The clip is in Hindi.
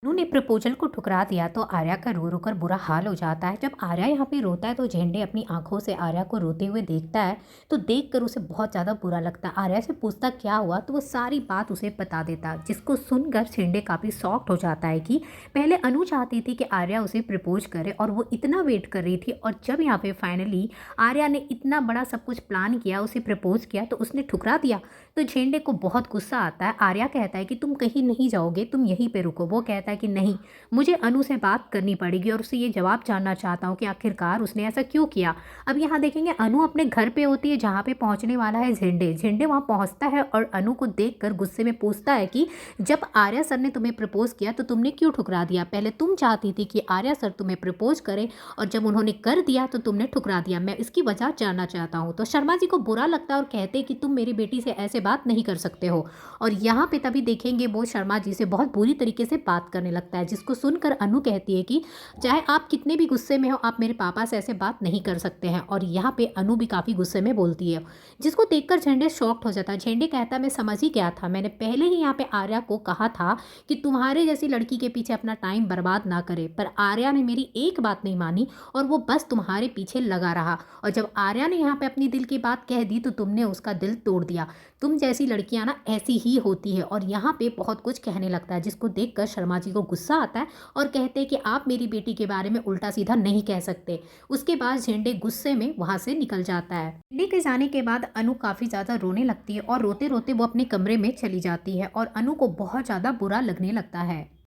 उन्होंने प्रपोजल को ठुकरा दिया तो आर्या का रो रो कर बुरा हाल हो जाता है। जब आर्या यहाँ पे रोता है तो झेंडे अपनी आंखों से आर्या को रोते हुए देखता है तो देखकर उसे बहुत ज़्यादा बुरा लगता है। आर्या से पूछता क्या हुआ तो वो सारी बात उसे बता देता, जिसको सुनकर झेंडे काफ़ी शॉक्ड हो जाता है कि पहले अनु चाहती थी कि आर्या उसे प्रपोज करे और वो इतना वेट कर रही थी, और जब यहाँ पे फाइनली आर्या ने इतना बड़ा सब कुछ प्लान किया, उसे प्रपोज किया तो उसने ठुकरा दिया। तो झेंडे को बहुत गुस्सा आता है। आर्या कहता है कि तुम कहीं नहीं जाओगे, तुम यहीं पे रुको। वो कहता है कि नहीं, मुझे अनु से बात करनी पड़ेगी और उससे ये जवाब जानना चाहता हूँ कि आखिरकार उसने ऐसा क्यों किया। अब यहाँ देखेंगे अनु अपने घर पे होती है जहाँ पे पहुँचने वाला है झेंडे। झेंडे वहाँ पहुँचता है और अनु को देखकर गुस्से में पूछता है कि जब आर्या सर ने तुम्हें प्रपोज किया तो तुमने क्यों ठुकरा दिया। पहले तुम चाहती थी कि आर्या सर तुम्हें प्रपोज करे और जब उन्होंने कर दिया तो तुमने ठुकरा दिया। मैं इसकी वजह जानना चाहता हूँ। तो शर्मा जी को बुरा लगता है और कहते हैं कि तुम मेरी बेटी से ऐसे बात नहीं कर सकते हो। और यहाँ पे तभी देखेंगे वो शर्मा जी से बहुत बुरी तरीके से बात करने लगता है, जिसको सुनकर अनु कहती है कि चाहे आप कितने भी गुस्से में हो, आप मेरे पापा से ऐसे बात नहीं कर सकते हैं। और यहाँ पे अनु भी काफ़ी गुस्से में बोलती है, जिसको देखकर झेंडे शॉक्ड हो जाता है। झेंडे कहता है मैं समझ ही गया था, मैंने पहले ही यहाँ पे आर्या को कहा था कि तुम्हारे जैसी लड़की के पीछे अपना टाइम बर्बाद ना करे, पर आर्या ने मेरी एक बात नहीं मानी और वो बस तुम्हारे पीछे लगा रहा। और जब आर्या ने यहाँ पे अपनी दिल की बात कह दी तो तुमने उसका दिल तोड़ दिया। तुम जैसी लड़कियां ना ऐसी ही होती है। और यहाँ पे बहुत कुछ कहने लगता है, जिसको देखकर शर्मा जी को गुस्सा आता है और कहते हैं कि आप मेरी बेटी के बारे में उल्टा सीधा नहीं कह सकते। उसके बाद झेंडे गुस्से में वहां से निकल जाता है। झेंडे के जाने के बाद अनु काफी ज्यादा रोने लगती है और रोते रोते वो अपने कमरे में चली जाती है और अनु को बहुत ज्यादा बुरा लगने लगता है।